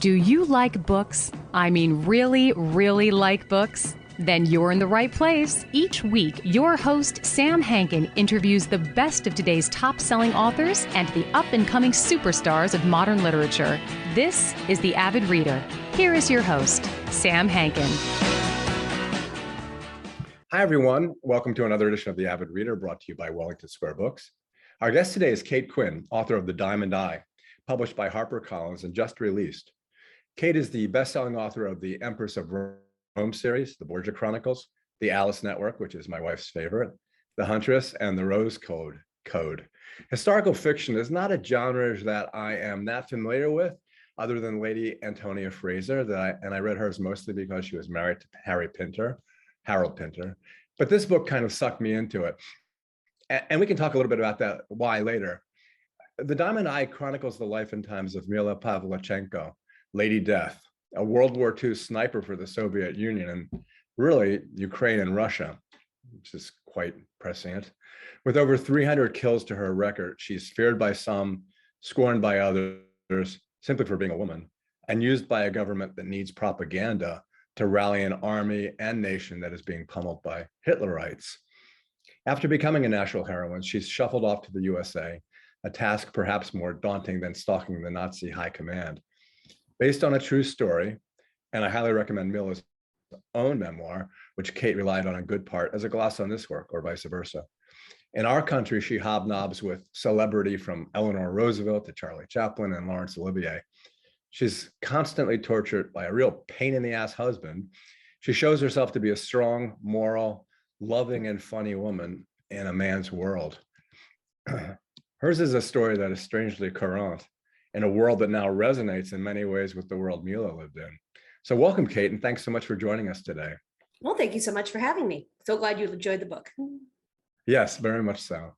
Do you like books? I mean, really, really like books? Then you're in the right place. Each week, your host, Sam Hankin, interviews the best of today's top-selling authors and the up-and-coming superstars of modern literature. This is The Avid Reader. Here is your host, Sam Hankin. Hi, everyone. Welcome to another edition of The Avid Reader, brought to you by Wellington Square Books. Our guest today is Kate Quinn, author of The Diamond Eye, published by HarperCollins and just released. Kate is the best-selling author of the Empress of Rome series, the Borgia Chronicles, the Alice Network, which is my wife's favorite, the Huntress, and the Rose Code. Historical fiction is not a genre that I am that familiar with, other than Lady Antonia Fraser, and I read hers mostly because she was married to Harold Pinter. But this book kind of sucked me into it. And we can talk a little bit about that, why later. The Diamond Eye chronicles the life and times of Mila Pavlichenko, Lady Death, a World War II sniper for the Soviet Union and really Ukraine and Russia, which is quite prescient. With over 300 kills to her record, she's feared by some, scorned by others, simply for being a woman, and used by a government that needs propaganda to rally an army and nation that is being pummeled by Hitlerites. After becoming a national heroine, she's shuffled off to the USA, a task perhaps more daunting than stalking the Nazi high command. Based on a true story, and I highly recommend Mila's own memoir, which Kate relied on a good part as a gloss on this work, or vice versa. In our country, she hobnobs with celebrity from Eleanor Roosevelt to Charlie Chaplin and Laurence Olivier. She's constantly tortured by a real pain-in-the-ass husband. She shows herself to be a strong, moral, loving, and funny woman in a man's world. Hers is a story that is strangely current in a world that now resonates in many ways with the world Mila lived in. So welcome, Kate, and thanks so much for joining us today. Well, thank you so much for having me. So glad you enjoyed the book. Yes, very much so.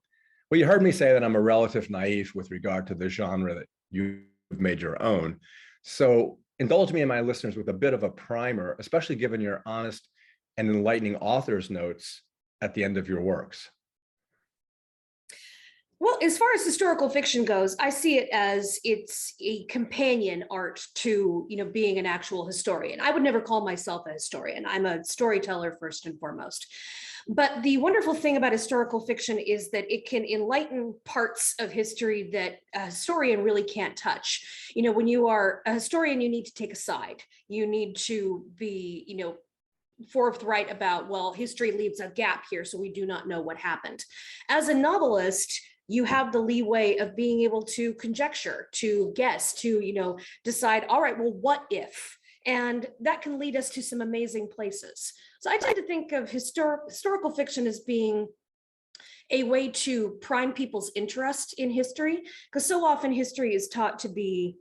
Well, you heard me say that I'm a relative naive with regard to the genre that you've made your own. So indulge me and my listeners with a bit of a primer, especially given your honest and enlightening author's notes at the end of your works. Well, as far as historical fiction goes, I see it as it's a companion art to, being an actual historian. I would never call myself a historian. I'm a storyteller first and foremost. But the wonderful thing about historical fiction is that it can enlighten parts of history that a historian really can't touch. When you are a historian, you need to take a side. You need to be, forthright about, well, history leaves a gap here, so we do not know what happened. As a novelist, you have the leeway of being able to conjecture, to guess, to, decide, all right, well, what if? And that can lead us to some amazing places. So I tend to think of historical fiction as being a way to prime people's interest in history, because so often history is taught the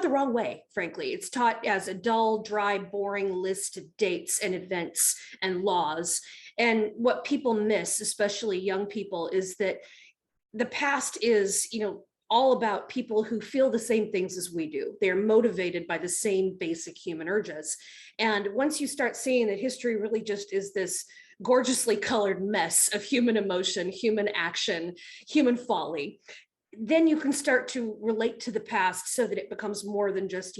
wrong way, frankly. It's taught as a dull, dry, boring list of dates and events and laws. And what people miss, especially young people, is that the past is, all about people who feel the same things as we do. They're motivated by the same basic human urges. And once you start seeing that history really just is this gorgeously colored mess of human emotion, human action, human folly, then you can start to relate to the past so that it becomes more than just,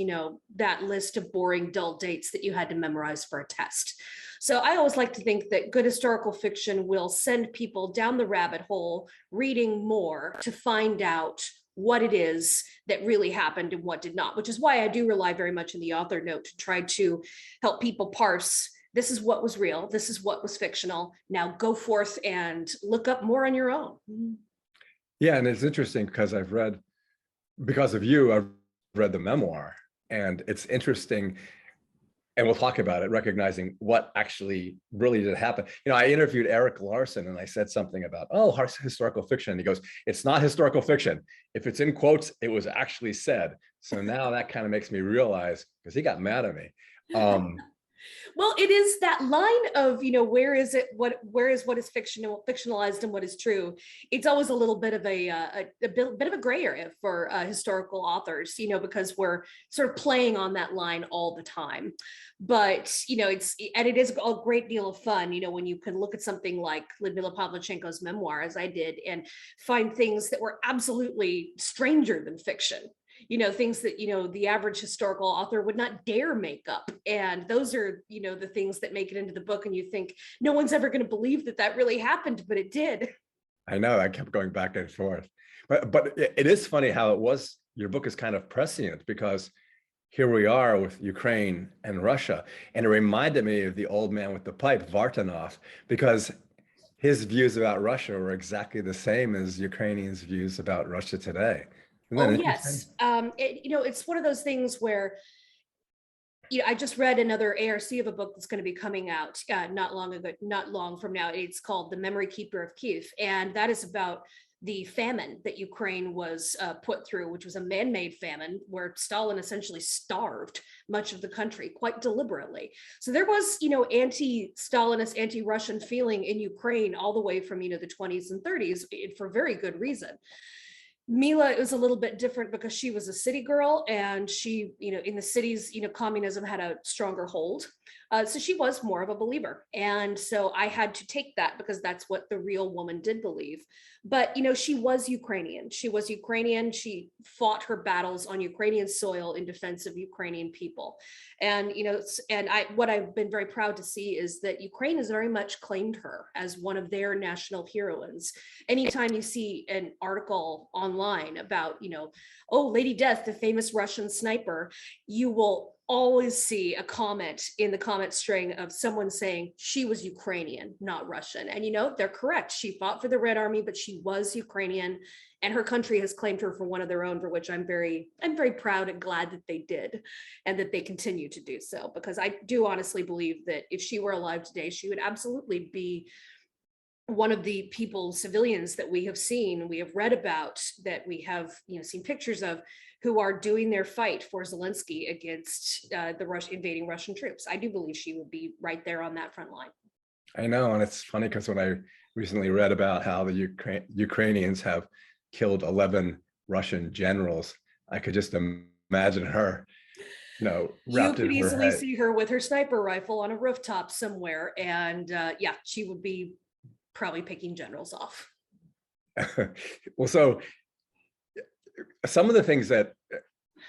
that list of boring, dull dates that you had to memorize for a test. So I always like to think that good historical fiction will send people down the rabbit hole, reading more to find out what it is that really happened and what did not, which is why I do rely very much in the author note to try to help people parse, this is what was real, this is what was fictional. Now go forth and look up more on your own. Yeah, and it's interesting because I've read the memoir, and it's interesting, and we'll talk about it, recognizing what actually really did happen. I interviewed Eric Larson and I said something about, historical fiction. And he goes, it's not historical fiction. If it's in quotes, it was actually said. So now that kind of makes me realize, because he got mad at me. Well, it is that line of, where is what is fictionalized and what is true. It's always a little bit of a bit of a gray area for historical authors, because we're sort of playing on that line all the time. But, it is a great deal of fun, when you can look at something like Mila Pavlichenko's memoir, as I did, and find things that were absolutely stranger than fiction. things that, the average historical author would not dare make up. And those are, the things that make it into the book. And you think no one's ever going to believe that that really happened, but it did. I know, I kept going back and forth. But it is funny how it was, your book is kind of prescient, because here we are with Ukraine and Russia. And it reminded me of the old man with the pipe, Vartanov, because his views about Russia were exactly the same as Ukrainians' views about Russia today. Oh, yes. It's one of those things where, I just read another ARC of a book that's going to be coming out not long from now. It's called The Memory Keeper of Kyiv. And that is about the famine that Ukraine was put through, which was a man-made famine where Stalin essentially starved much of the country quite deliberately. So there was, anti-Stalinist, anti-Russian feeling in Ukraine all the way from, the 20s and 30s for very good reason. Mila is a little bit different because she was a city girl, and she, in the cities, communism had a stronger hold. So she was more of a believer. And so I had to take that because that's what the real woman did believe. But, she was Ukrainian. She was Ukrainian. She fought her battles on Ukrainian soil in defense of Ukrainian people. And, what I've been very proud to see is that Ukraine has very much claimed her as one of their national heroines. Anytime you see an article online about, oh, Lady Death, the famous Russian sniper, you will always see a comment in the comment string of someone saying she was Ukrainian, not Russian. And they're correct. She fought for the Red Army, but she was Ukrainian, and her country has claimed her for one of their own, for which I'm very proud and glad that they did, and that they continue to do so, because I do honestly believe that if she were alive today, she would absolutely be one of the civilians that we have read about, that we have seen pictures of, who are doing their fight for Zelensky against the invading Russian troops. I do believe she would be right there on that front line. I know, and it's funny because when I recently read about how the Ukrainians have killed 11 Russian generals, I could just imagine her, you could easily see her with her sniper rifle on a rooftop somewhere, and she would be probably picking generals off. Well, so some of the things that,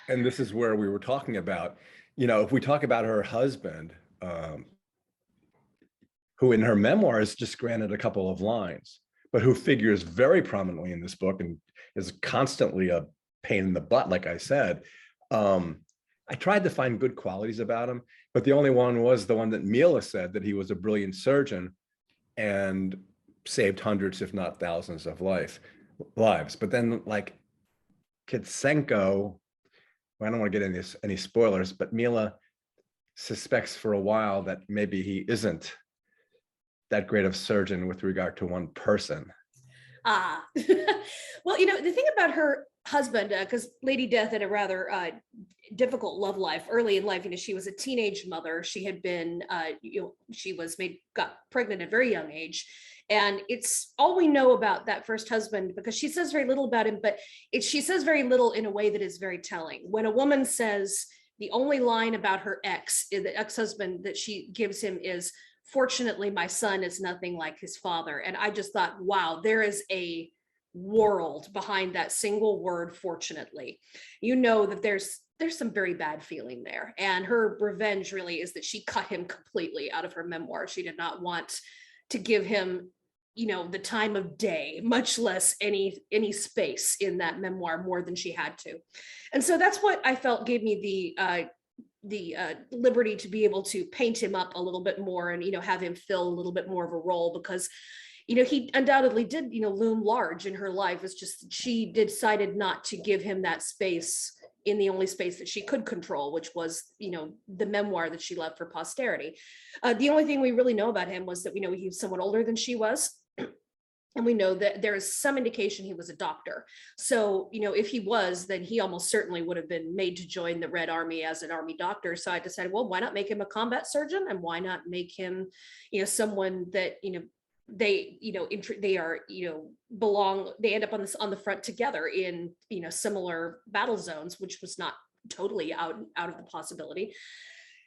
and this is where we were talking about, if we talk about her husband, who in her memoirs just granted a couple of lines, but who figures very prominently in this book and is constantly a pain in the butt, like I said. I tried to find good qualities about him, but the only one was the one that Mila said, that he was a brilliant surgeon and saved hundreds, if not thousands of lives. But then, like, Kitsenko, I don't want to get into any spoilers, but Mila suspects for a while that maybe he isn't that great of a surgeon with regard to one person. Well, the thing about her husband, because Lady Death had a rather difficult love life early in life. She was a teenage mother. She had been, got pregnant at a very young age. And it's all we know about that first husband, because she says very little about him, but she says very little in a way that is very telling. When a woman says the only line about her the ex-husband that she gives him is, "Fortunately, my son is nothing like his father." And I just thought, wow, there is a world behind that single word, fortunately. That there's some very bad feeling there. And her revenge really is that she cut him completely out of her memoir. She did not want to give him the time of day, much less any space in that memoir, more than she had to. And so that's what I felt gave me the liberty to be able to paint him up a little bit more, and have him fill a little bit more of a role, because he undoubtedly did loom large in her life. It's just she decided not to give him that space in the only space that she could control, which was the memoir that she left for posterity. The only thing we really know about him was that he was somewhat older than she was. And we know that there is some indication he was a doctor. So, if he was, then he almost certainly would have been made to join the Red Army as an army doctor. So I decided, well, why not make him a combat surgeon? And why not make him, someone that, they belong, they end up on the front together in, similar battle zones, which was not totally out of the possibility.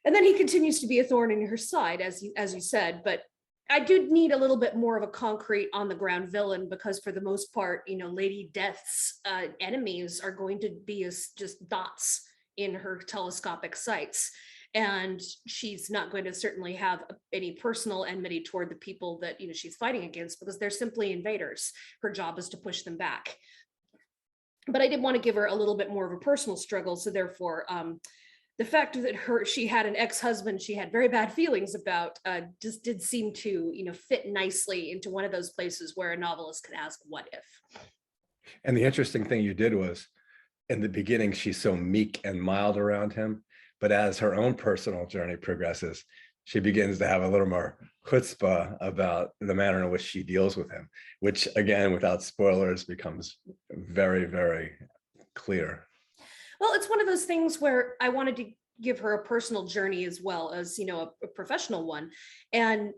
And then he continues to be a thorn in her side, as you said, but I do need a little bit more of a concrete on the ground villain, because for the most part, Lady Death's enemies are going to be as just dots in her telescopic sights. And she's not going to certainly have any personal enmity toward the people that she's fighting against, because they're simply invaders. Her job is to push them back. But I did want to give her a little bit more of a personal struggle. So therefore, the fact that she had an ex-husband she had very bad feelings about just did seem to fit nicely into one of those places where a novelist can ask, what if? And the interesting thing you did was, in the beginning, she's so meek and mild around him, but as her own personal journey progresses, she begins to have a little more chutzpah about the manner in which she deals with him, which again, without spoilers, becomes very, very clear. Well, it's one of those things where I wanted to give her a personal journey as well as, a professional one. And,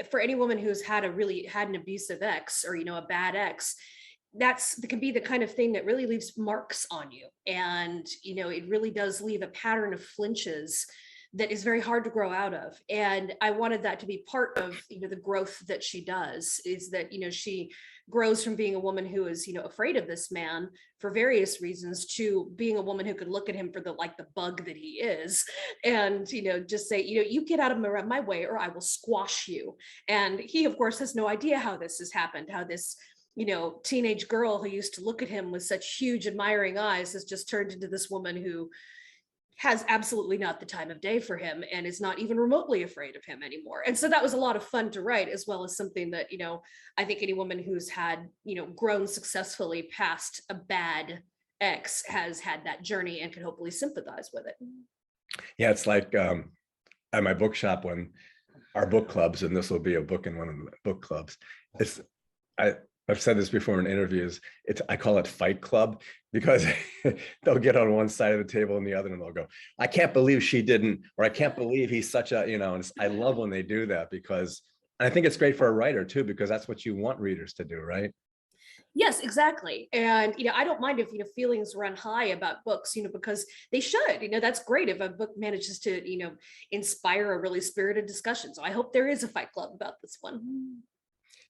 for any woman who's had an abusive ex, or, a bad ex, that can be the kind of thing that really leaves marks on you. And, it really does leave a pattern of flinches that is very hard to grow out of. And I wanted that to be part of, the growth that she does, is that, she grows from being a woman who is, afraid of this man for various reasons, to being a woman who could look at him for the bug that he is, and, just say, you get out of my way or I will squash you. And he, of course, has no idea how this has happened, how this, teenage girl who used to look at him with such huge admiring eyes has just turned into this woman who has absolutely not the time of day for him and is not even remotely afraid of him anymore. And so that was a lot of fun to write, as well as something that, I think any woman who's had, grown successfully past a bad ex has had that journey and can hopefully sympathize with it. Yeah, it's like at my bookshop, when our book clubs, and this will be a book in one of the book clubs, I've said this before in interviews, I call it Fight Club, because they'll get on one side of the table and the other, and they'll go, I can't believe she didn't, or I can't believe he's such a, and I love when they do that, because I think it's great for a writer too, because that's what you want readers to do, right? Yes, exactly. And, I don't mind if, feelings run high about books, because they should, that's great if a book manages to, inspire a really spirited discussion. So I hope there is a Fight Club about this one.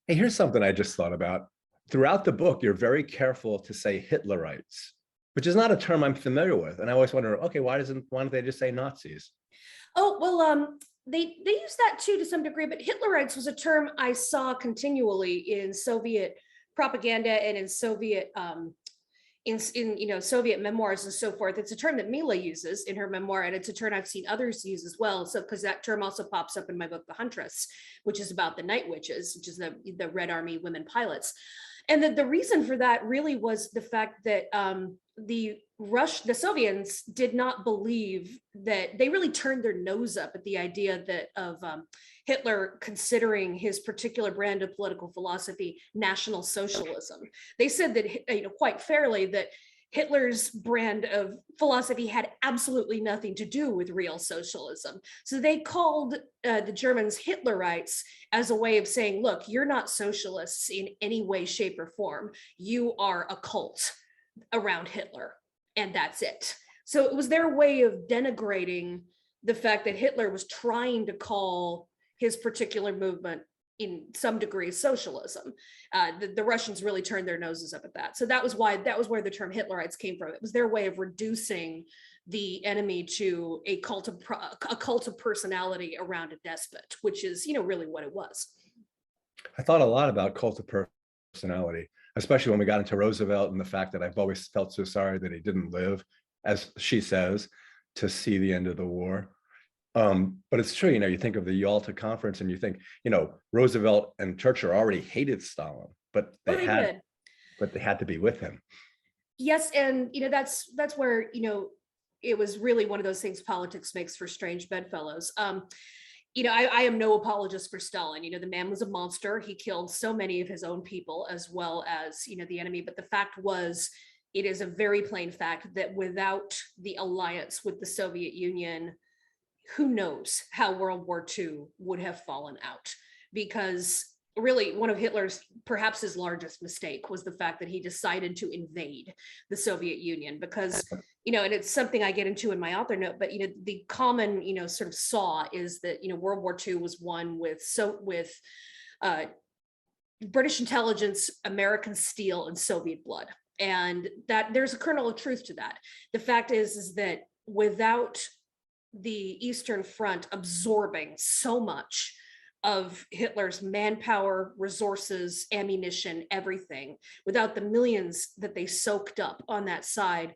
Hey, here's something I just thought about. Throughout the book, you're very careful to say Hitlerites, which is not a term I'm familiar with. And I always wonder, okay, why don't they just say Nazis? Oh, well, they use that too to some degree, but Hitlerites was a term I saw continually in Soviet propaganda and in Soviet Soviet memoirs and so forth. It's a term that Mila uses in her memoir, and it's a term I've seen others use as well. So, because that term also pops up in my book, The Huntress, which is about the night witches, which is the Red Army women pilots. And the reason for that really was the fact that the Soviets did not believe that, they really turned their nose up at the idea that of Hitler considering his particular brand of political philosophy National Socialism. They said that, quite fairly, that Hitler's brand of philosophy had absolutely nothing to do with real socialism. So they called the Germans Hitlerites as a way of saying, look, you're not socialists in any way, shape, or form. You are a cult around Hitler, and that's it. So it was their way of denigrating the fact that Hitler was trying to call his particular movement in some degree socialism. The Russians really turned their noses up at that. So that was where the term Hitlerites came from. It was their way of reducing the enemy to a cult of personality around a despot, which is, really what it was. I thought a lot about cult of personality, especially when we got into Roosevelt, and the fact that I've always felt so sorry that he didn't live, as she says, to see the end of the war. But it's true, you think of the Yalta Conference and you think, Roosevelt and Churchill already hated Stalin, but they had to be with him. Yes, and that's where it was really one of those things politics makes for strange bedfellows. I am no apologist for Stalin. The man was a monster. He killed so many of his own people as well as the enemy. But the fact was, it is a very plain fact that without the alliance with the Soviet Union, who knows how World War II would have fallen out, because really one of Hitler's, perhaps his largest mistake was the fact that he decided to invade the Soviet Union because, and it's something I get into in my author note, but, the common, sort of saw is that, World War II was won with British intelligence, American steel, and Soviet blood. And that there's a kernel of truth to that. The fact is that without the Eastern Front absorbing so much of Hitler's manpower, resources, ammunition, everything, without the millions that they soaked up on that side,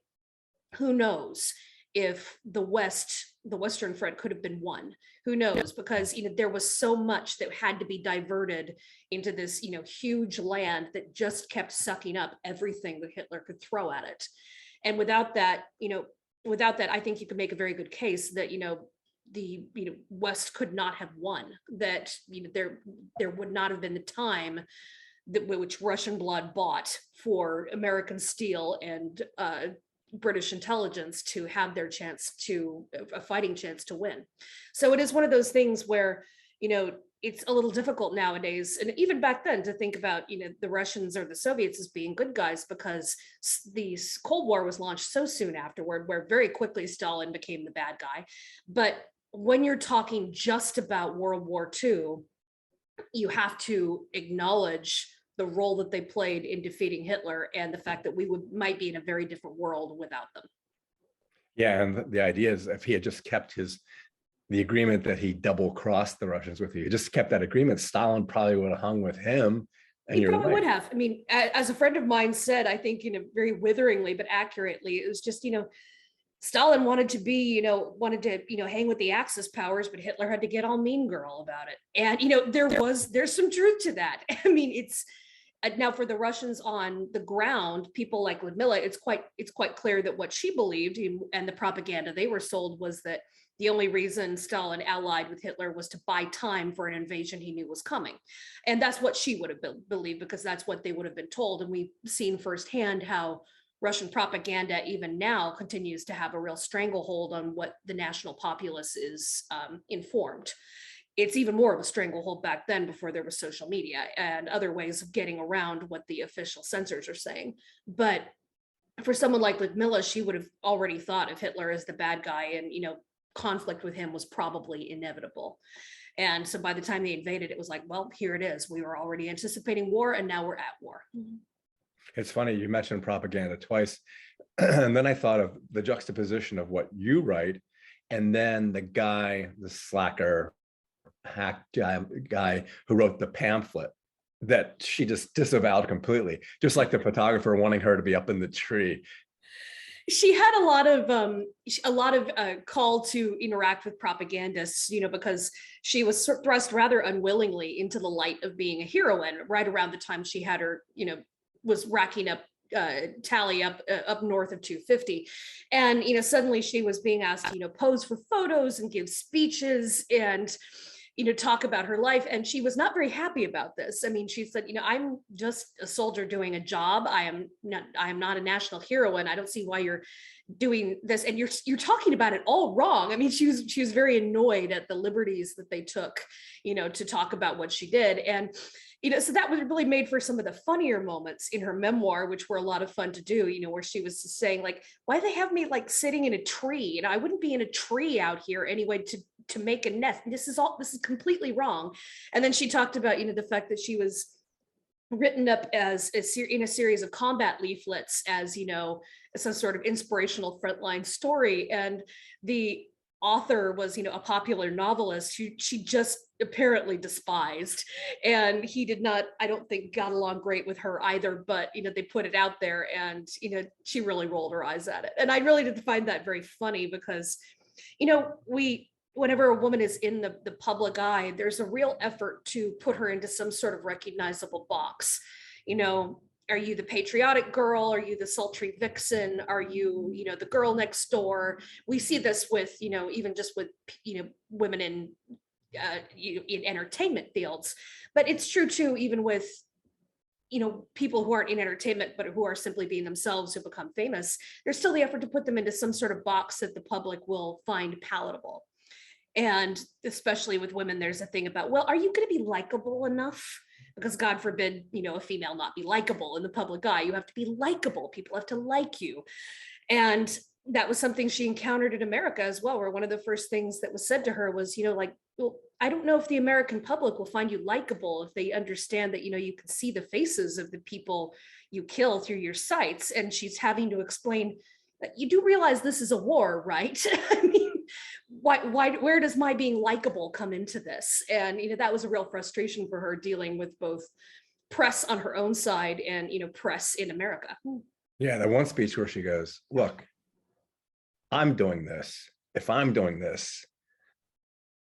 who knows if the Western Front could have been won? Who knows? Because there was so much that had to be diverted into this huge land that just kept sucking up everything that Hitler could throw at it. And without that, I think you could make a very good case that the West could not have won. That there would not have been the time that which Russian blood bought for American steel and British intelligence to have their chance to a fighting chance to win. So it is one of those things where, it's a little difficult nowadays. And even back then to think about, the Russians or the Soviets as being good guys, because the Cold War was launched so soon afterward, where very quickly Stalin became the bad guy. But when you're talking just about World War II, you have to acknowledge the role that they played in defeating Hitler and the fact that we might be in a very different world without them. Yeah, and the idea is if he had just kept the agreement that he double crossed the Russians with, he just kept that agreement, Stalin probably would have hung with him. And he probably would have. I mean, as a friend of mine said, I think very witheringly but accurately, it was just Stalin wanted to hang with the Axis powers, but Hitler had to get all mean girl about it. And there's some truth to that. I mean, it's now for the Russians on the ground, people like Ludmilla, it's quite clear that what she believed and the propaganda they were sold was that the only reason Stalin allied with Hitler was to buy time for an invasion he knew was coming. And that's what she would have believed, because that's what they would have been told. And we've seen firsthand how Russian propaganda even now continues to have a real stranglehold on what the national populace is informed. It's even more of a stranglehold back then, before there was social media and other ways of getting around what the official censors are saying. But for someone like Ludmilla, she would have already thought of Hitler as the bad guy, and conflict with him was probably inevitable. And so by the time they invaded, it was like, well, here it is. We were already anticipating war, and now we're at war. It's funny, you mentioned propaganda twice. And then I thought of the juxtaposition of what you write, and then the slacker hack guy who wrote the pamphlet that she just disavowed completely, just like the photographer wanting her to be up in the tree. She had a lot of call to interact with propagandists, because she was thrust rather unwillingly into the light of being a heroine right around the time she had her, was racking up tally up north of 250. And, suddenly she was being asked, pose for photos and give speeches and, talk about her life. And she was not very happy about this. I mean, she said, I'm just a soldier doing a job. I am not a national heroine. I don't see why you're doing this. And you're talking about it all wrong. I mean, she was very annoyed at the liberties that they took, to talk about what she did. And, so that was really made for some of the funnier moments in her memoir, which were a lot of fun to do, where she was saying like, why do they have me like sitting in a tree? I wouldn't be in a tree out here anyway to make a nest. This is completely wrong. And then she talked about, the fact that she was written up as in a series of combat leaflets as, some sort of inspirational frontline story. And the author was, a popular novelist who she just apparently despised. And he did not, I don't think, got along great with her either, but, they put it out there and, she really rolled her eyes at it. And I really did find that very funny because, whenever a woman is in the public eye, there's a real effort to put her into some sort of recognizable box. Are you the patriotic girl? Are you the sultry vixen? Are you, the girl next door? We see this with, even just with, women in entertainment fields, but it's true too, even with, people who aren't in entertainment, but who are simply being themselves, who become famous. There's still the effort to put them into some sort of box that the public will find palatable. And especially with women, there's a thing about, well, are you going to be likable enough? because God forbid, a female not be likable in the public eye. You have to be likable. People have to like you. And that was something she encountered in America as well, where one of the first things that was said to her was, well, I don't know if the American public will find you likable if they understand that, you can see the faces of the people you kill through your sights. And she's having to explain that you do realize this is a war, right? I mean, where does my being likable come into this? And, that was a real frustration for her, dealing with both press on her own side and, press in America. Yeah, that one speech where she goes, look, I'm doing this. If I'm doing this,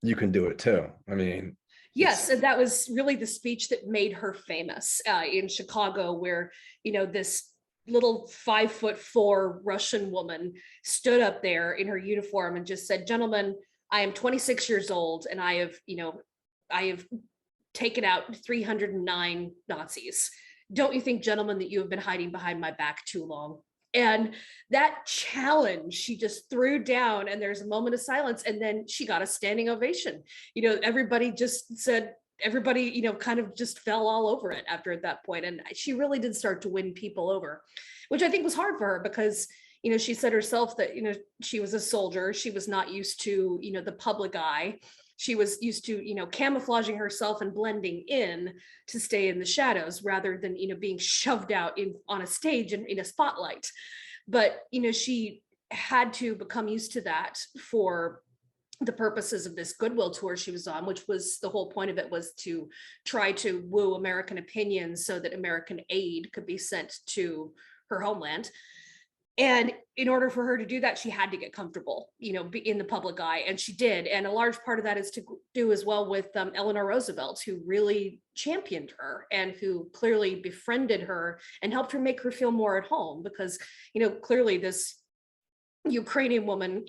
you can do it too. I mean, yes, and that was really the speech that made her famous in Chicago, where, this little 5'4" Russian woman stood up there in her uniform and just said, gentlemen, I am 26 years old and I have taken out 309 Nazis. Don't you think, gentlemen, that you have been hiding behind my back too long? And that challenge she just threw down, and there's a moment of silence, and then she got a standing ovation. Everybody just said, everybody, kind of just fell all over it after at that point. And she really did start to win people over, which I think was hard for her because, she said herself that, she was a soldier. She was not used to, the public eye. She was used to, camouflaging herself and blending in to stay in the shadows rather than, being shoved out on a stage and in a spotlight. But, she had to become used to that for the purposes of this goodwill tour she was on, which was the whole point of it, was to try to woo American opinion so that American aid could be sent to her homeland. And in order for her to do that, she had to get comfortable, in the public eye, and she did. And a large part of that is to do as well with Eleanor Roosevelt, who really championed her and who clearly befriended her and helped her make her feel more at home, because, clearly this Ukrainian woman,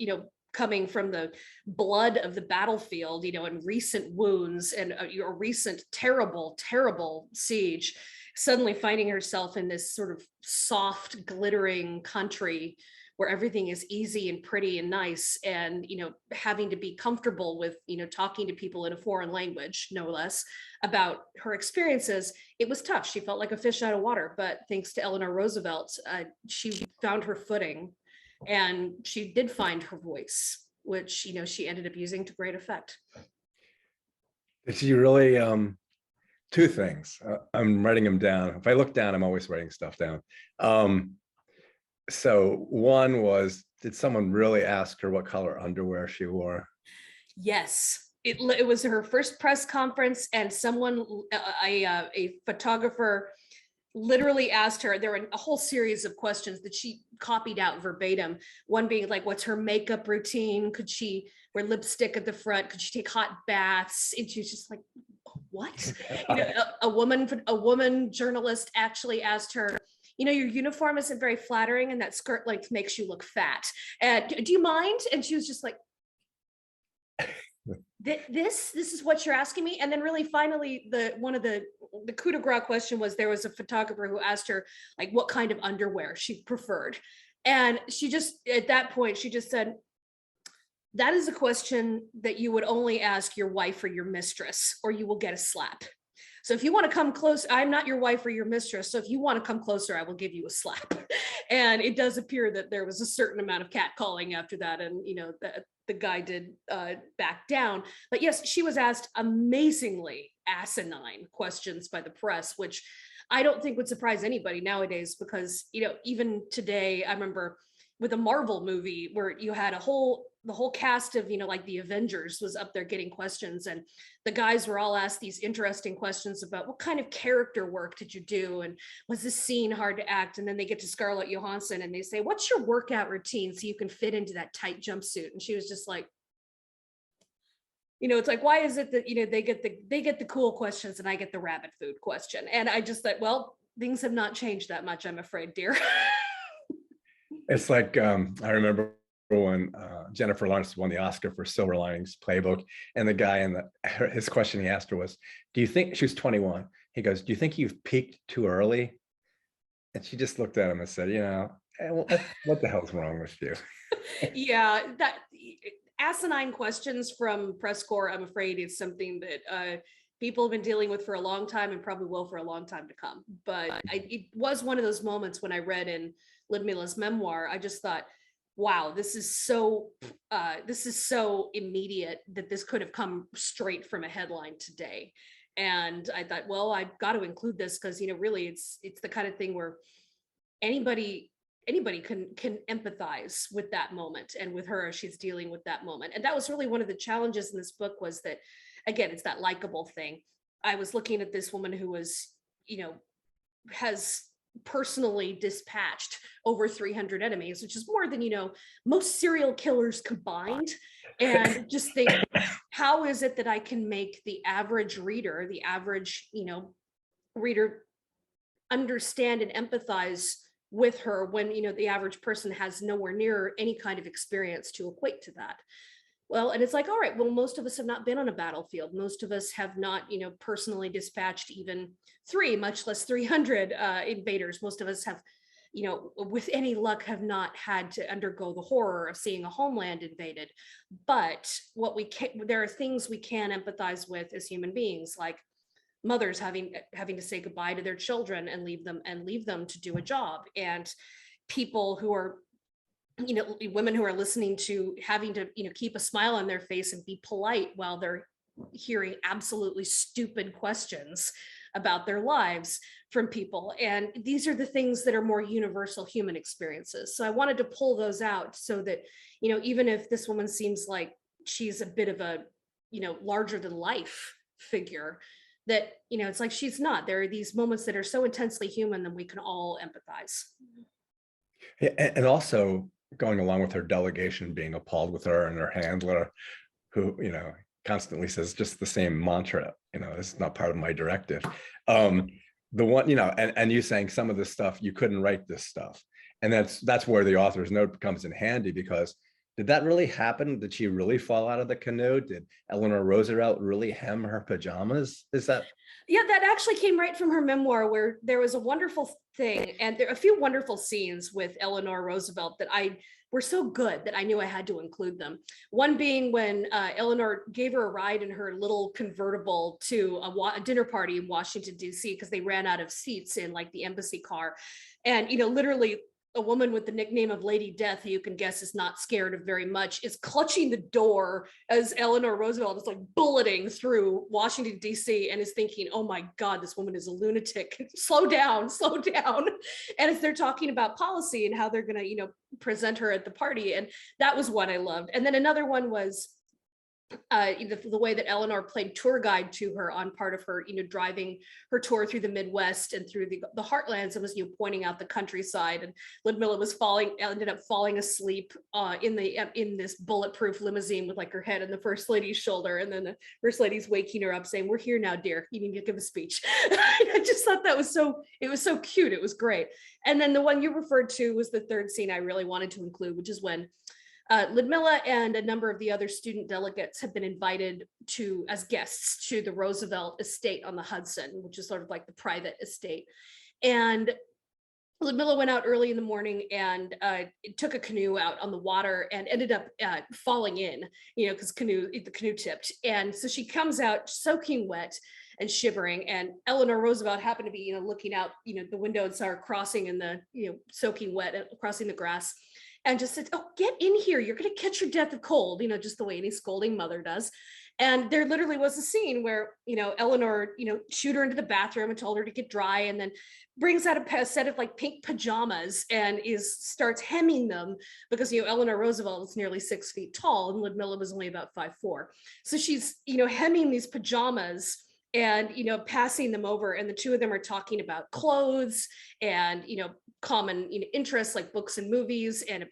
coming from the blood of the battlefield, and recent wounds and a recent terrible, terrible siege, suddenly finding herself in this sort of soft, glittering country where everything is easy and pretty and nice, and, having to be comfortable with, talking to people in a foreign language, no less, about her experiences. It was tough. She felt like a fish out of water, but thanks to Eleanor Roosevelt, she found her footing, and she did find her voice, which, she ended up using to great effect. Did she really, two things. I'm writing them down. If I look down, I'm always writing stuff down. So one was, did someone really ask her what color underwear she wore? Yes, it was her first press conference, and someone, a photographer, literally asked her. There were a whole series of questions that she copied out verbatim. One being like, what's her makeup routine? Could she wear lipstick at the front? Could she take hot baths? And she was just like, what? A woman journalist actually asked her, your uniform isn't very flattering and that skirt length makes you look fat. Do you mind? And she was just like, this is what you're asking me? And then really finally, one of the coup de grace question was, there was a photographer who asked her like what kind of underwear she preferred. And she just, at that point, she just said, that is a question that you would only ask your wife or your mistress, or you will get a slap. So if you want to come close, I'm not your wife or your mistress. So if you want to come closer, I will give you a slap. And it does appear that there was a certain amount of catcalling after that. And, the guy did back down. But yes, she was asked amazingly asinine questions by the press, which I don't think would surprise anybody nowadays, because, even today, I remember with a Marvel movie where you had the whole cast of, like the Avengers was up there getting questions, and the guys were all asked these interesting questions about what kind of character work did you do, and was this scene hard to act? And then they get to Scarlett Johansson and they say, what's your workout routine so you can fit into that tight jumpsuit? And she was just like, it's like, why is it that, they get the cool questions and I get the rabbit food question? And I just thought, well, things have not changed that much, I'm afraid, dear. It's like, I remember when Jennifer Lawrence won the Oscar for Silver Linings Playbook, and the guy his question he asked her was, do you think, she was 21, he goes, do you think you've peaked too early? And she just looked at him and said, what the hell's wrong with you? Yeah, that asinine questions from press corps, I'm afraid, is something that people have been dealing with for a long time and probably will for a long time to come. But it was one of those moments when I read in Ludmila's memoir, I just thought, wow, this is so immediate that this could have come straight from a headline today. And I thought, well, I've got to include this because, really it's the kind of thing where anybody can empathize with that moment, and with her as she's dealing with that moment. And that was really one of the challenges in this book, was that, again, it's that likable thing. I was looking at this woman who was, has personally dispatched over 300 enemies, which is more than, most serial killers combined. And just think, how is it that I can make the average reader, reader understand and empathize with her when, the average person has nowhere near any kind of experience to equate to that. Well, and it's like, all right, well, most of us have not been on a battlefield. Most of us have not, personally dispatched even 3, much less 300 invaders. Most of us have, with any luck, have not had to undergo the horror of seeing a homeland invaded. But there are things we can empathize with as human beings, like mothers having to say goodbye to their children and leave them to do a job, and people who are, women who are listening to having to, keep a smile on their face and be polite while they're hearing absolutely stupid questions about their lives from people. And these are the things that are more universal human experiences. So I wanted to pull those out so that, even if this woman seems like she's a bit of a, larger than life figure, that, it's like she's not. There are these moments that are so intensely human that we can all empathize. Yeah, and also going along with her delegation being appalled with her and her handler, who, constantly says just the same mantra, this is not part of my directive. The one, and you saying some of this stuff, you couldn't write this stuff. And that's where the author's note comes in handy, because did that really happen? Did she really fall out of the canoe? Did Eleanor Roosevelt really hem her pajamas? Is that? Yeah, that actually came right from her memoir, where there was a wonderful thing, and there are a few wonderful scenes with Eleanor Roosevelt that were so good that I knew I had to include them. One being when Eleanor gave her a ride in her little convertible to a dinner party in Washington, D.C., because they ran out of seats in like the embassy car. And, literally a woman with the nickname of Lady Death, who you can guess is not scared of very much, is clutching the door as Eleanor Roosevelt is like bulleting through Washington, D.C., and is thinking, oh my God, this woman is a lunatic. Slow down, slow down. And as they're talking about policy and how they're going to, present her at the party. And that was one I loved. And then another one was the way that Eleanor played tour guide to her on part of her, driving her tour through the Midwest and through the heartlands, and was, pointing out the countryside. And Ludmila ended up falling asleep in this bulletproof limousine with like her head on the First Lady's shoulder. And then the First Lady's waking her up saying, "We're here now, dear. You need to give a speech." I just thought it was so cute. It was great. And then the one you referred to was the third scene I really wanted to include, which is when Ludmila and a number of the other student delegates have been invited as guests to the Roosevelt estate on the Hudson, which is sort of like the private estate. And Ludmila went out early in the morning and took a canoe out on the water and ended up falling in, because the canoe tipped. And so she comes out soaking wet and shivering, and Eleanor Roosevelt happened to be, looking out, the window and saw her crossing in the, soaking wet, crossing the grass. And just said, "Oh, get in here. You're going to catch your death of cold," just the way any scolding mother does. And there literally was a scene where, Eleanor, shooed her into the bathroom and told her to get dry, and then brings out a set of like pink pajamas and starts hemming them because, Eleanor Roosevelt is nearly 6 feet tall and Ludmila was only about 5'4". So she's, hemming these pajamas and, passing them over, and the two of them are talking about clothes and, common interests like books and movies, and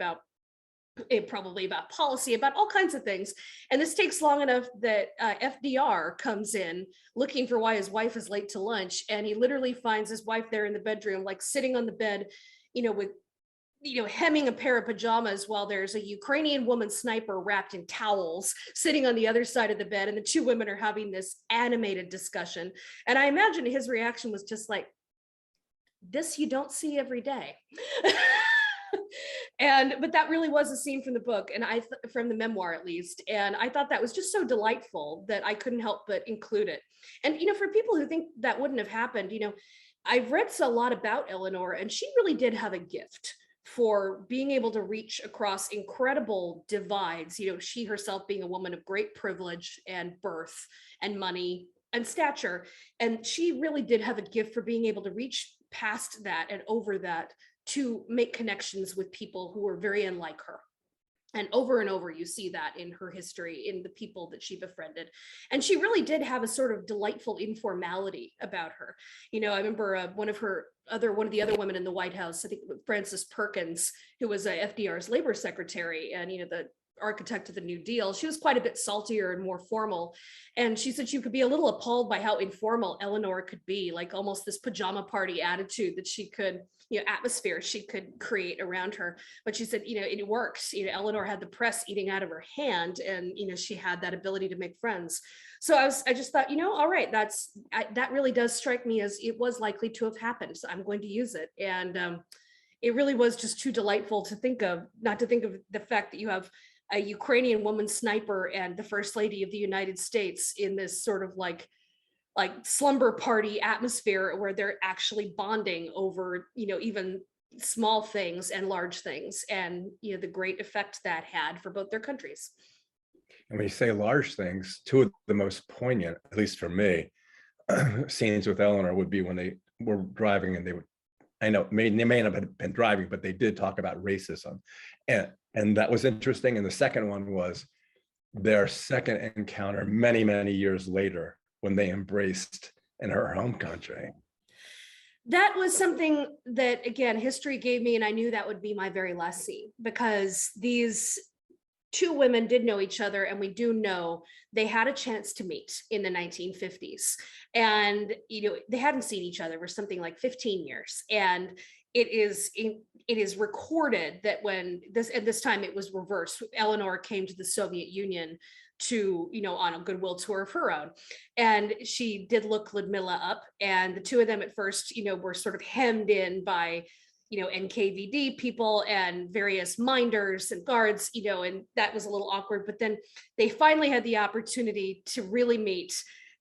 probably about policy, about all kinds of things. And this takes long enough that FDR comes in looking for why his wife is late to lunch, and he literally finds his wife there in the bedroom, like sitting on the bed, with hemming a pair of pajamas, while there's a Ukrainian woman sniper wrapped in towels sitting on the other side of the bed, and the two women are having this animated discussion. And I imagine his reaction was just like, this you don't see every day. But that really was a scene from the book, and from the memoir at least. And I thought that was just so delightful that I couldn't help but include it. And, for people who think that wouldn't have happened, I've read a lot about Eleanor, and she really did have a gift for being able to reach across incredible divides, she herself being a woman of great privilege and birth and money and stature. And she really did have a gift for being able to reach past that and over that to make connections with people who were very unlike her. And over you see that in her history, in the people that she befriended. And she really did have a sort of delightful informality about her. I remember one of the other women in the White House, I think Frances Perkins, who was FDR's labor secretary and, the architect of the New Deal. She was quite a bit saltier and more formal. And she said she could be a little appalled by how informal Eleanor could be, like almost this pajama party attitude that she could, atmosphere she could create around her. But she said, it works. Eleanor had the press eating out of her hand, and, she had that ability to make friends. So I just thought, all right, that really does strike me as it was likely to have happened. So I'm going to use it. And it really was just too delightful to think of, not to think of the fact that you have a Ukrainian woman sniper and the First Lady of the United States in this sort of like slumber party atmosphere where they're actually bonding over, even small things and large things, and, the great effect that had for both their countries. And when you say large things, two of the most poignant, at least for me, scenes with Eleanor would be when they were driving and they may not have been driving, but they did talk about racism. And that was interesting. And the second one was their second encounter many, many years later when they embraced in her home country. That was something that, again, history gave me, and I knew that would be my very last scene, because these two women did know each other, and we do know they had a chance to meet in the 1950s. And, they hadn't seen each other for something like 15 years. And it is recorded that when at this time it was reversed. Eleanor came to the Soviet Union to, on a goodwill tour of her own. And she did look Ludmilla up. And the two of them at first, were sort of hemmed in by, NKVD people and various minders and guards, and that was a little awkward. But then they finally had the opportunity to really meet.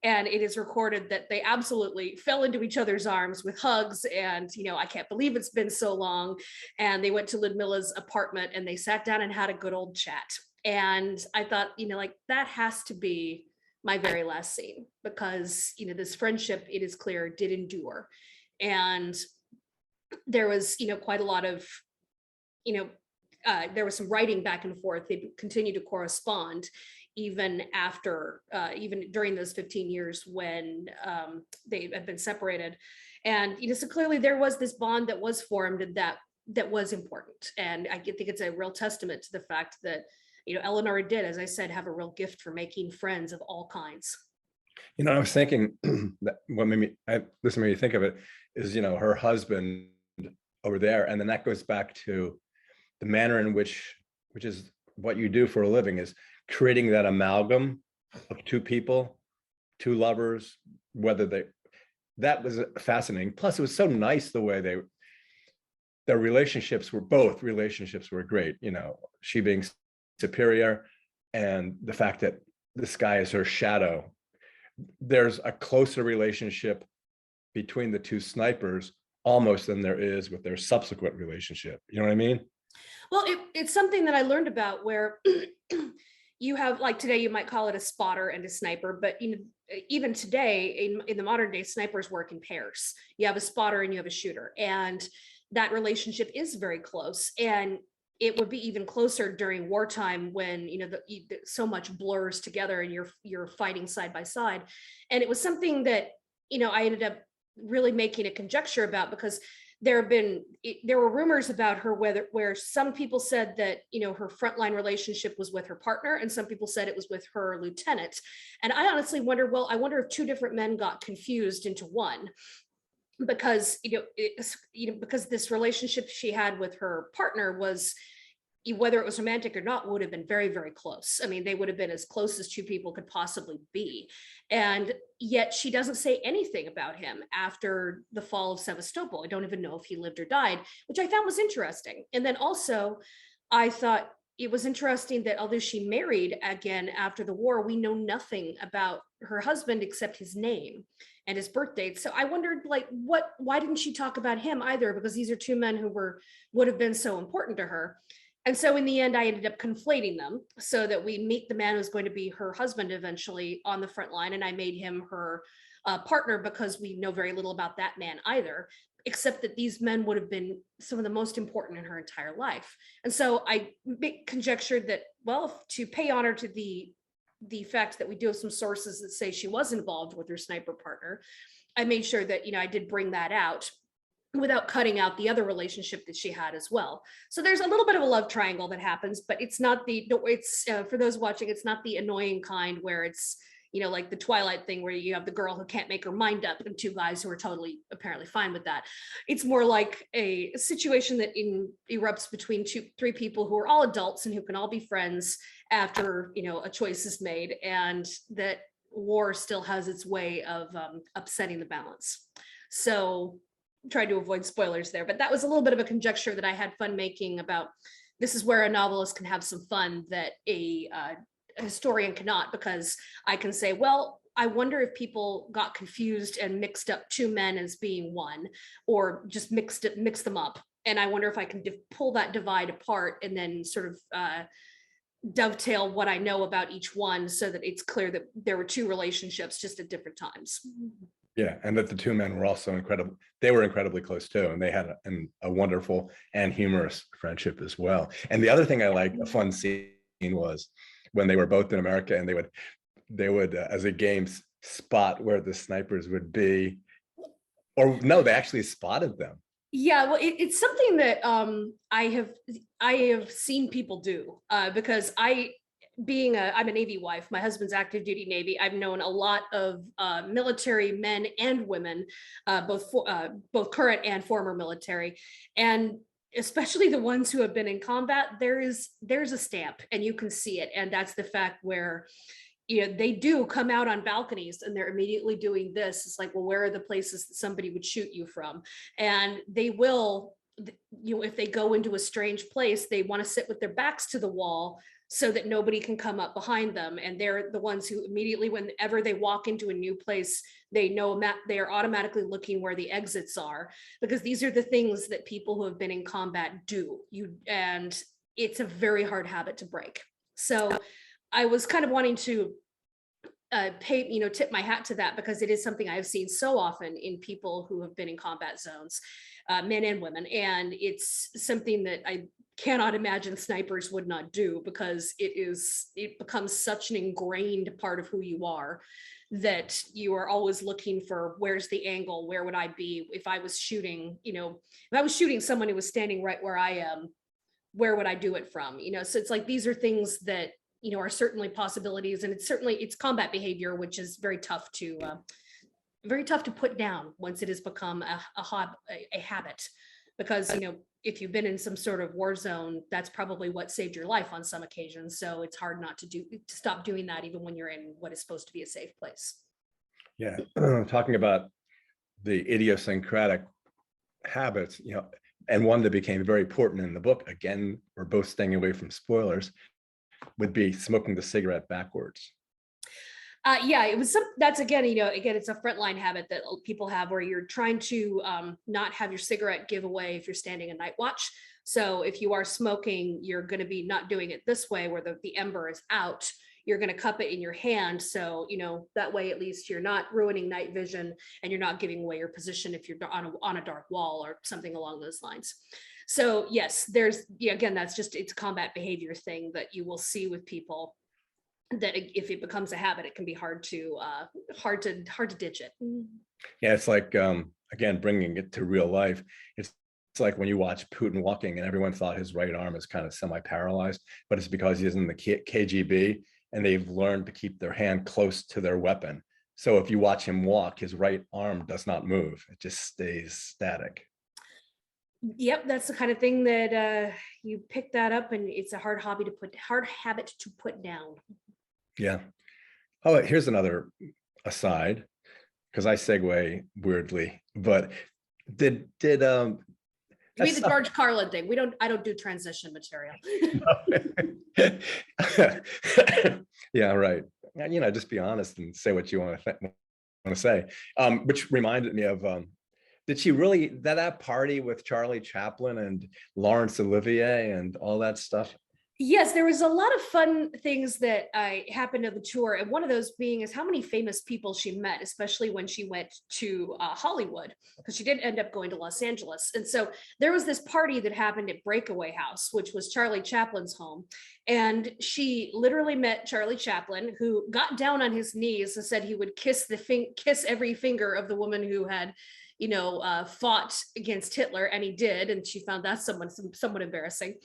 And it is recorded that they absolutely fell into each other's arms with hugs. And, I can't believe it's been so long. And they went to Ludmilla's apartment and they sat down and had a good old chat. And I thought, that has to be my very last scene, because, this friendship, it is clear, did endure. And there was, quite a lot of, there was some writing back and forth. They continued to correspond even after, even during those 15 years when they had been separated. And, so clearly there was this bond that was formed, and that was important. And I think it's a real testament to the fact that, Eleanor did, as I said, have a real gift for making friends of all kinds. I was thinking that what made me think of it is, her husband over there. And then that goes back to the manner in which is what you do for a living, is creating that amalgam of two people, two lovers, that was fascinating. Plus it was so nice the way their relationships were great. She being superior, and the fact that this guy is her shadow. There's a closer relationship between the two snipers almost than there is with their subsequent relationship. You know what I mean? Well, it's something that I learned about, where you have, like today, you might call it a spotter and a sniper, but even today in the modern day, snipers work in pairs. You have a spotter and you have a shooter, and that relationship is very close. And it would be even closer during wartime when, so much blurs together and you're fighting side by side. And it was something that, I ended up really making a conjecture about, because there were rumors about her where some people said that, her frontline relationship was with her partner, and some people said it was with her lieutenant. And I honestly wonder if two different men got confused into one, because, because this relationship she had with her partner was whether it was romantic or not, would have been very, very close. I mean, they would have been as close as two people could possibly be. And yet she doesn't say anything about him after the fall of Sevastopol. I don't even know if he lived or died, which I found was interesting. And then also, I thought it was interesting that although she married again after the war, we know nothing about her husband except his name and his birth date. So I wondered, like, why didn't she talk about him either? Because these are two men who would have been so important to her. And so in the end, I ended up conflating them so that we meet the man who's going to be her husband eventually on the front line. And I made him her partner because we know very little about that man either, except that these men would have been some of the most important in her entire life. And so I conjectured that, well, to pay honor to the fact that we do have some sources that say she was involved with her sniper partner, I made sure that, I did bring that out without cutting out the other relationship that she had as well. So there's a little bit of a love triangle that happens, but it's not for those watching, it's not the annoying kind where it's, like the Twilight thing where you have the girl who can't make her mind up and two guys who are totally apparently fine with that. It's more like a situation that erupts between three people who are all adults and who can all be friends after, a choice is made, and that war still has its way of upsetting the balance. So tried to avoid spoilers there, but that was a little bit of a conjecture that I had fun making about. This is where a novelist can have some fun that a historian cannot, because I can say, well, I wonder if people got confused and mixed up two men as being one, or just mix them up. And I wonder if I can pull that divide apart and then sort of dovetail what I know about each one so that it's clear that there were two relationships just at different times. Yeah, and that the two men were also incredible. They were incredibly close too, and they had a wonderful and humorous friendship as well. And the other thing I liked, a fun scene, was when they were both in America, and they would as a game spot where the snipers would be, or no, they actually spotted them. Yeah, well, it's something that I have seen people do because I'm a Navy wife. My husband's active duty Navy. I've known a lot of military men and women, both current and former military, and especially the ones who have been in combat. There's a stamp, and you can see it, and that's the fact where they do come out on balconies and they're immediately doing this. It's like, well, where are the places that somebody would shoot you from? And they will, if they go into a strange place, they want to sit with their backs to the wall so that nobody can come up behind them. And they're the ones who immediately, whenever they walk into a new place, they know they are automatically looking where the exits are, because these are the things that people who have been in combat do. And it's a very hard habit to break. So I was kind of wanting to tip my hat to that, because it is something I've seen so often in people who have been in combat zones, men and women. And it's something that I cannot imagine snipers would not do, because it becomes such an ingrained part of who you are, that you are always looking for, where's the angle? Where would I be if I was shooting, if I was shooting someone who was standing right where I am, where would I do it from? So it's like, these are things that, are certainly possibilities, and it's combat behavior, which is very tough to put down once it has become a habit, because, if you've been in some sort of war zone, that's probably what saved your life on some occasions. So it's hard not to stop doing that, even when you're in what is supposed to be a safe place. Yeah, talking about the idiosyncratic habits, and one that became very important in the book, again, we're both staying away from spoilers, would be smoking the cigarette backwards. Yeah, that's again, it's a frontline habit that people have, where you're trying to not have your cigarette give away if you're standing a night watch. So if you are smoking, you're going to be not doing it this way, where the ember is out. You're going to cup it in your hand. So, that way, at least you're not ruining night vision, and you're not giving away your position if you're on a dark wall or something along those lines. So yes, again, it's a combat behavior thing that you will see with people, that if it becomes a habit, it can be hard to ditch it. Yeah, it's like, again, bringing it to real life. It's like when you watch Putin walking and everyone thought his right arm is kind of semi-paralyzed, but it's because he's in the KGB and they've learned to keep their hand close to their weapon. So if you watch him walk, his right arm does not move. It just stays static. Yep, that's the kind of thing that you pick that up, and it's a hard habit to put down. Yeah. Oh, here's another aside, because I segue weirdly, but did You mean that's the George Carlin thing? I don't do transition material. yeah, right. Just be honest and say what you want to say. Which reminded me of did she really that party with Charlie Chaplin and Laurence Olivier and all that stuff? Yes, there was a lot of fun things that happened on the tour, and one of those being is how many famous people she met, especially when she went to Hollywood, because she did end up going to Los Angeles. And so there was this party that happened at Breakaway House, which was Charlie Chaplin's home, and she literally met Charlie Chaplin, who got down on his knees and said he would kiss every finger of the woman who had fought against Hitler, and he did, and she found that somewhat embarrassing.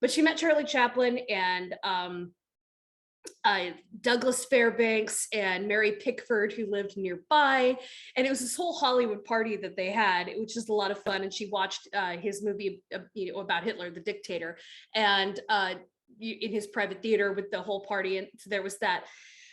But she met Charlie Chaplin and Douglas Fairbanks and Mary Pickford, who lived nearby, and it was this whole Hollywood party that they had, which is a lot of fun. And she watched his movie, about Hitler, the dictator, and in his private theater with the whole party, and so there was that.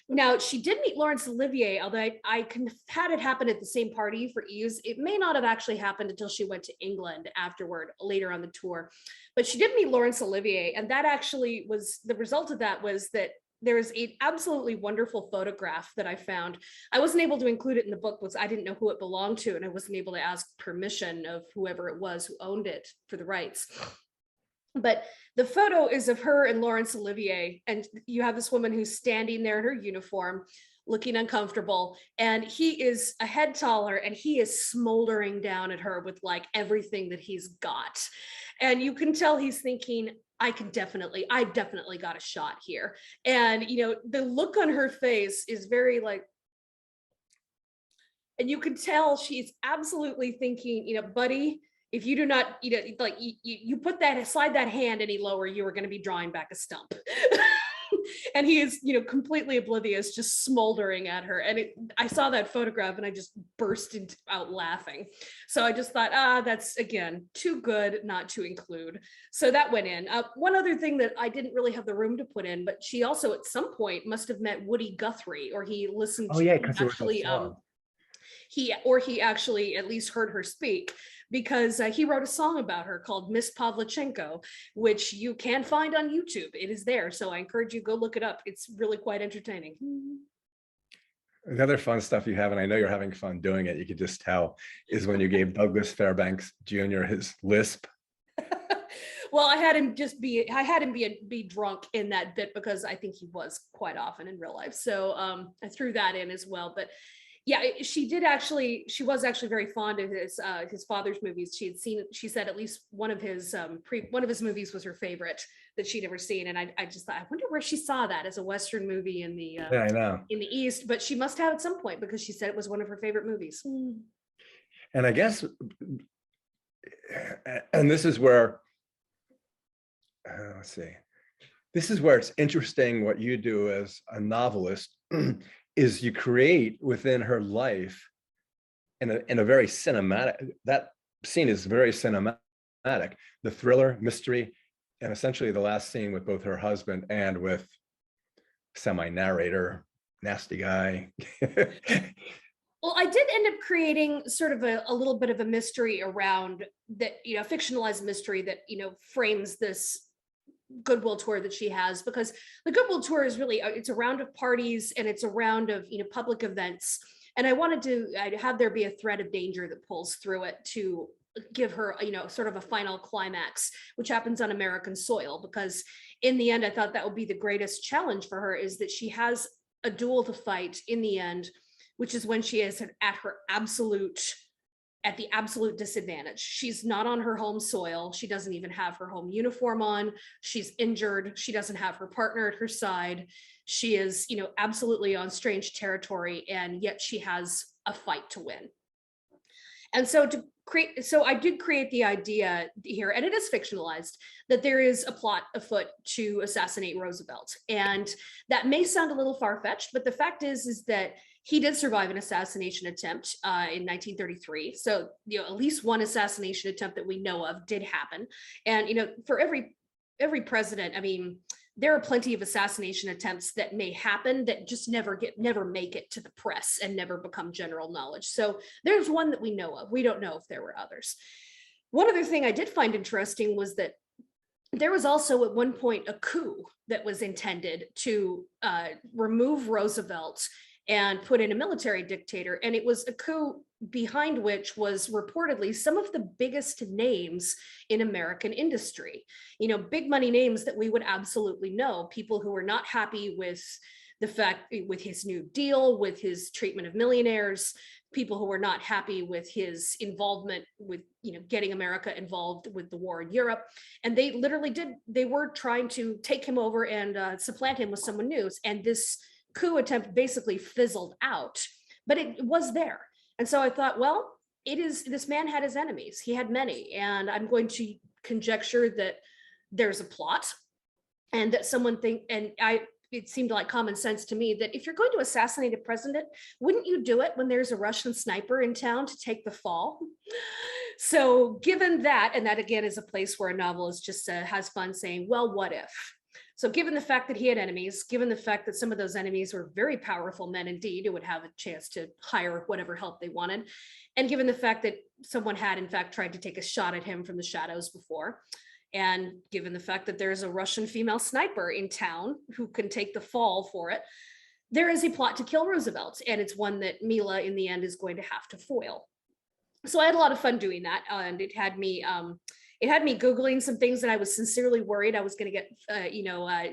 Now, she did meet Laurence Olivier, although I had it happen at the same party for ease. It may not have actually happened until she went to England afterward, later on the tour. But she did meet Laurence Olivier, and that actually was, the result of that was that there is an absolutely wonderful photograph that I found. I wasn't able to include it in the book because I didn't know who it belonged to, and I wasn't able to ask permission of whoever it was who owned it for the rights. But the photo is of her and Laurence Olivier, and you have this woman who's standing there in her uniform, looking uncomfortable, and he is a head taller, and he is smoldering down at her with like everything that he's got. And you can tell he's thinking, I've definitely got a shot here. And the look on her face is very like, and you can tell she's absolutely thinking, buddy, if you do not, like you slide that hand any lower, you are going to be drawing back a stump. And he is, completely oblivious, just smoldering at her. And I saw that photograph and I just burst out laughing. So I just thought, that's, again, too good not to include. So that went in. One other thing that I didn't really have the room to put in, but she also at some point must have met Woody Guthrie, or he listened Oh to, yeah, because actually he actually at least heard her speak, because he wrote a song about her called Miss Pavlichenko, which you can find on YouTube. It is there. So I encourage you, go look it up. It's really quite entertaining. The other fun stuff you have, and I know you're having fun doing it, you could just tell, is when you gave Douglas Fairbanks Jr. his lisp. Well, I had him be drunk in that bit, because I think he was quite often in real life. So I threw that in as well. But yeah, she was actually very fond of his father's movies. She said at least one of his movies was her favorite that she'd ever seen. And I just thought, I wonder where she saw that as a Western movie in the Yeah, I know. in the East, but she must have at some point, because she said it was one of her favorite movies. And I guess, and this is where, let's see, this is where it's interesting what you do as a novelist, is you create within her life in a very cinematic, that scene is very cinematic, the thriller, mystery, and essentially the last scene with both her husband and with semi-narrator, nasty guy. Well, I did end up creating sort of a little bit of a mystery around that, fictionalized mystery that, frames this goodwill tour that she has, because the goodwill tour is really, it's a round of parties and it's a round of public events, and I wanted to have there be a thread of danger that pulls through it to give her sort of a final climax, which happens on American soil, because in the end I thought that would be the greatest challenge for her, is that she has a duel to fight in the end, which is when she is at the absolute disadvantage. She's not on her home soil. She doesn't even have her home uniform on. She's injured. She doesn't have her partner at her side. She is, absolutely on strange territory, and yet she has a fight to win. And so I did create the idea here, and it is fictionalized, that there is a plot afoot to assassinate Roosevelt. And that may sound a little far-fetched, but the fact is that he did survive an assassination attempt in 1933. So, at least one assassination attempt that we know of did happen. And, for every president, I mean, there are plenty of assassination attempts that may happen that just never make it to the press and never become general knowledge. So there's one that we know of. We don't know if there were others. One other thing I did find interesting was that there was also at one point a coup that was intended to remove Roosevelt and put in a military dictator. And it was a coup behind which was reportedly some of the biggest names in American industry, big money names that we would absolutely know, people who were not happy with with his New Deal, with his treatment of millionaires, people who were not happy with his involvement with, getting America involved with the war in Europe. And they were trying to take him over and supplant him with someone new. And this coup attempt basically fizzled out, but it was there. And so I thought, well, this man had his enemies. He had many. And I'm going to conjecture that there's a plot, and that it seemed like common sense to me that if you're going to assassinate a president, wouldn't you do it when there's a Russian sniper in town to take the fall? So given that, and that again is a place where a novelist just has fun saying, well, what if? So given the fact that he had enemies, given the fact that some of those enemies were very powerful men indeed who would have a chance to hire whatever help they wanted, and given the fact that someone had in fact tried to take a shot at him from the shadows before, and given the fact that there's a Russian female sniper in town who can take the fall for it, there is a plot to kill Roosevelt, and it's one that Mila in the end is going to have to foil. So I had a lot of fun doing that, and it had me Googling some things that I was sincerely worried I was going to get,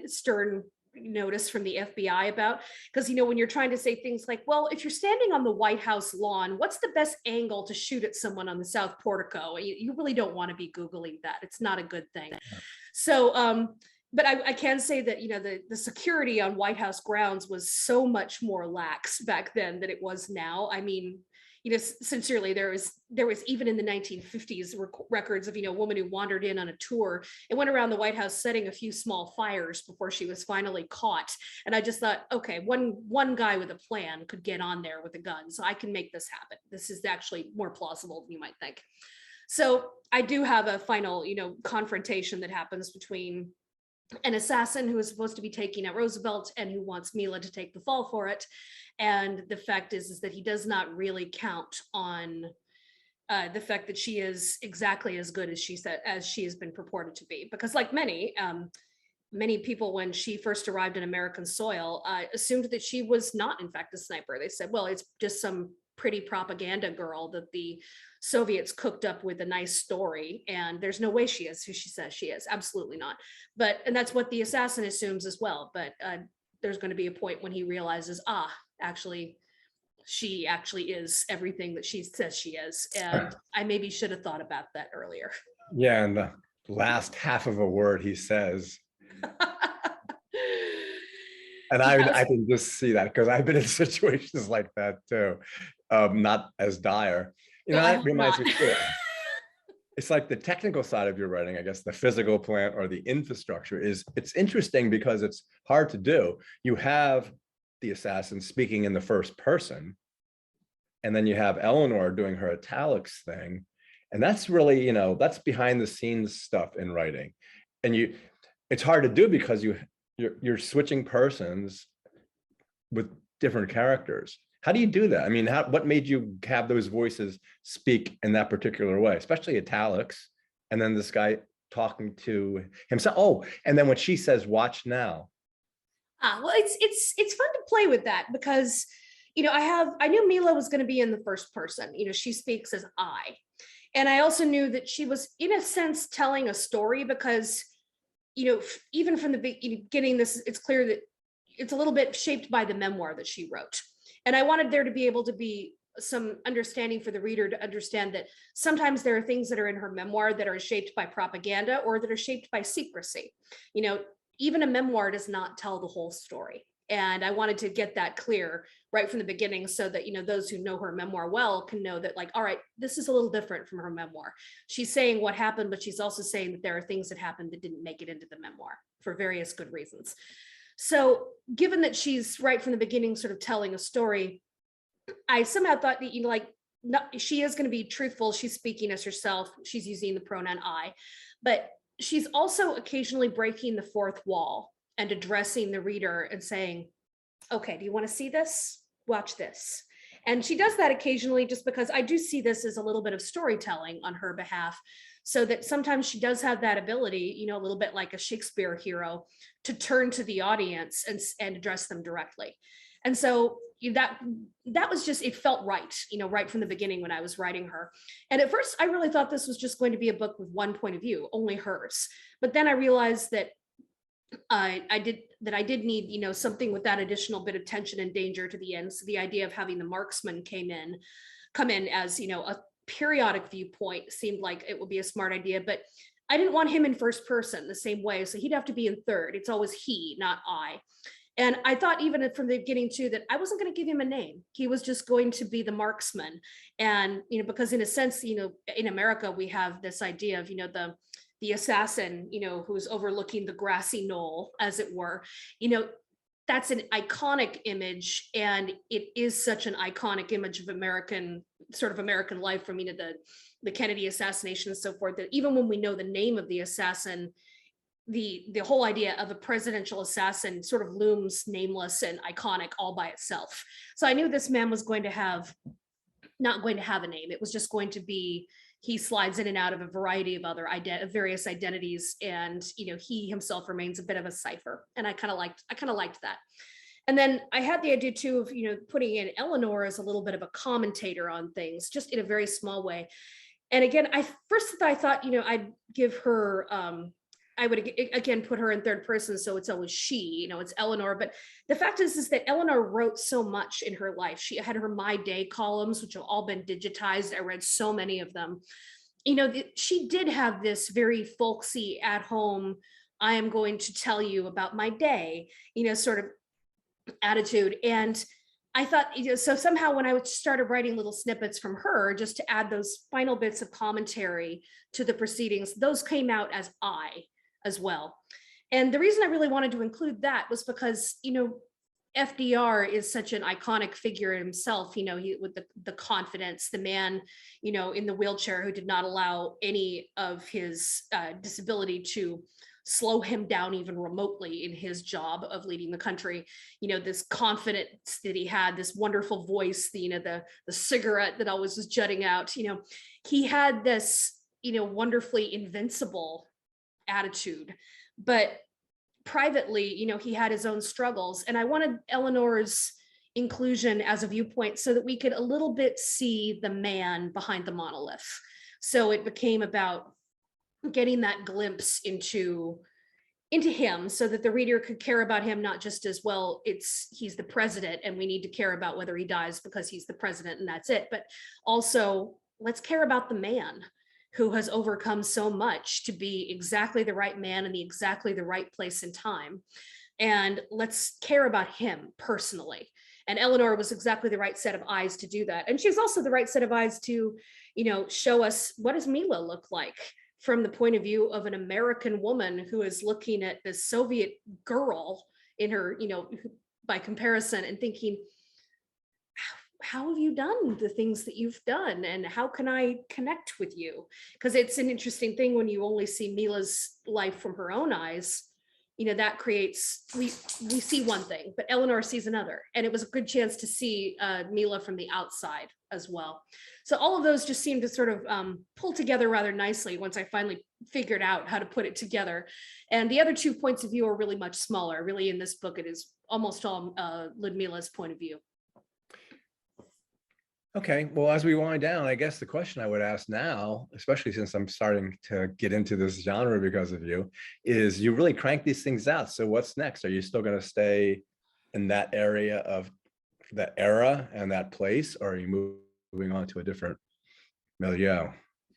stern notice from the FBI about. Because, when you're trying to say things like, well, if you're standing on the White House lawn, what's the best angle to shoot at someone on the South Portico? You really don't want to be Googling that. It's not a good thing. So, but I can say that, the security on White House grounds was so much more lax back then than it was now. I mean, sincerely, there was even in the 1950s records of, a woman who wandered in on a tour and went around the White House setting a few small fires before she was finally caught. And I just thought, okay, one guy with a plan could get on there with a gun, so I can make this happen. This is actually more plausible than you might think. So I do have a final, confrontation that happens between an assassin who is supposed to be taking out Roosevelt and who wants Mila to take the fall for it. And the fact is that he does not really count on the fact that she is exactly as good as she has been purported to be. Because like many people, when she first arrived in American soil, assumed that she was not in fact a sniper. They said, well, it's just some pretty propaganda girl that the Soviets cooked up with a nice story, and there's no way she is who she says she is. Absolutely not. And that's what the assassin assumes as well. But there's going to be a point when he realizes, actually, she actually is everything that she says she is. And I maybe should have thought about that earlier. Yeah, and the last half of a word he says. And I can just see that because I've been in situations like that too. Not as dire. That reminds me too. It's like the technical side of your writing, I guess, the physical plant or the infrastructure it's interesting because it's hard to do. You have the assassin speaking in the first person, and then you have Eleanor doing her italics thing. And that's really, that's behind the scenes stuff in writing. And it's hard to do because you're switching persons with different characters. How do you do that? I mean, what made you have those voices speak in that particular way, especially italics, and then this guy talking to himself? Oh, and then when she says, "Watch now." Well, it's fun to play with that because, I knew Mila was going to be in the first person. She speaks as I, and I also knew that she was in a sense telling a story because, even from the beginning, it's clear that it's a little bit shaped by the memoir that she wrote. And I wanted there to be able to be some understanding for the reader to understand that sometimes there are things that are in her memoir that are shaped by propaganda or that are shaped by secrecy. Even a memoir does not tell the whole story. And I wanted to get that clear right from the beginning so that, those who know her memoir well can know that, like, all right, this is a little different from her memoir. She's saying what happened, but she's also saying that there are things that happened that didn't make it into the memoir for various good reasons. So given that she's right from the beginning sort of telling a story, I somehow thought that, no, she is going to be truthful. She's speaking as herself. She's using the pronoun I, but she's also occasionally breaking the fourth wall and addressing the reader and saying, okay, do you want to see this? Watch this. And she does that occasionally just because I do see this as a little bit of storytelling on her behalf, so that sometimes she does have that ability, a little bit like a Shakespeare hero, to turn to the audience and address them directly. And so that was just, it felt right, right from the beginning when I was writing her. And at first I really thought this was just going to be a book with one point of view, only hers. But then I realized that I did need, something with that additional bit of tension and danger to the end. So the idea of having the marksman come in as, a periodic viewpoint seemed like it would be a smart idea, but I didn't want him in first person the same way. So he'd have to be in third. It's always he, not I. And I thought even from the beginning too, that I wasn't going to give him a name. He was just going to be the marksman. And, because in a sense, in America, we have this idea of, the assassin, who's overlooking the grassy knoll, as it were, that's an iconic image. And it is such an iconic image of American life from, the Kennedy assassination and so forth, that even when we know the name of the assassin, the whole idea of a presidential assassin sort of looms nameless and iconic all by itself. So I knew this man was not going to have a name. It was just going to be, he slides in and out of a variety of other various identities, and he himself remains a bit of a cipher. And I kind of liked that. And then I had the idea too of putting in Eleanor as a little bit of a commentator on things, just in a very small way. And again, I thought I'd give her I would again put her in third person, so it's always she, it's Eleanor. But the fact is that Eleanor wrote so much in her life. She had her My Day columns, which have all been digitized. I read so many of them. She did have this very folksy, at home, I am going to tell you about my day, sort of attitude. And I thought, so somehow when I started writing little snippets from her, just to add those final bits of commentary to the proceedings, those came out as I as well. And the reason I really wanted to include that was because, FDR is such an iconic figure himself, he, with the confidence, the man, in the wheelchair, who did not allow any of his disability to slow him down even remotely in his job of leading the country. This confidence that he had, this wonderful voice, the cigarette that always was jutting out, he had this, wonderfully invincible attitude, but privately, he had his own struggles. And I wanted Eleanor's inclusion as a viewpoint so that we could a little bit see the man behind the monolith. So it became about getting that glimpse into him, so that the reader could care about him, not just as, well, he's the president and we need to care about whether he dies because he's the president and that's it, but also let's care about the man who has overcome so much to be exactly the right man in exactly the right place and time. And let's care about him personally. And Eleanor was exactly the right set of eyes to do that. And she's also the right set of eyes to, show us, what does Mila look like from the point of view of an American woman who is looking at this Soviet girl in her, by comparison, and thinking, how have you done the things that you've done, and how can I connect with you? Because it's an interesting thing when you only see Mila's life from her own eyes, that creates, we see one thing, but Eleanor sees another. And it was a good chance to see Mila from the outside as well. So all of those just seemed to sort of pull together rather nicely once I finally figured out how to put it together. And the other 2 points of view are really much smaller. Really, in this book, it is almost all Ludmila's point of view. Okay, well, as we wind down, I guess the question I would ask now, especially since I'm starting to get into this genre because of you, is you really crank these things out. So what's next? Are you still going to stay in that area of that era and that place, or are you moving on to a different milieu?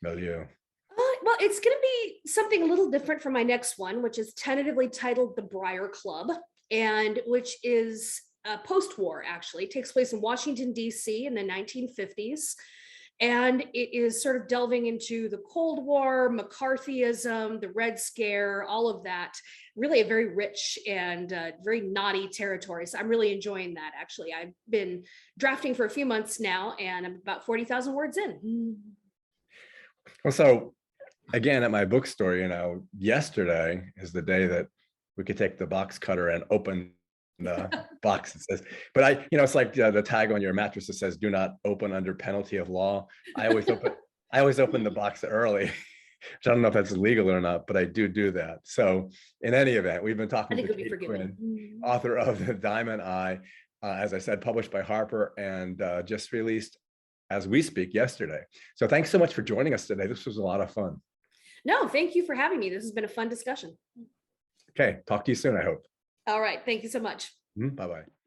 Well, it's going to be something a little different for my next one, which is tentatively titled The Briar Club. and which is post-war, actually. It takes place in Washington, D.C. in the 1950s. And it is sort of delving into the Cold War, McCarthyism, the Red Scare, all of that. Really a very rich and very naughty territory. So I'm really enjoying that, actually. I've been drafting for a few months now, and I'm about 40,000 words in. Well, so again, at my bookstore, yesterday is the day that we could take the box cutter and open the box. It says, but it's like the tag on your mattress that says, "Do not open under penalty of law." I always open the box early, which I don't know if that's illegal or not, but I do that. So in any event, we've been talking to Kate Quinn, author of The Diamond Eye, as I said, published by Harper and just released as we speak yesterday. So thanks so much for joining us today. This was a lot of fun. No, thank you for having me. This has been a fun discussion. Okay, talk to you soon, I hope. All right. Thank you so much. Bye-bye.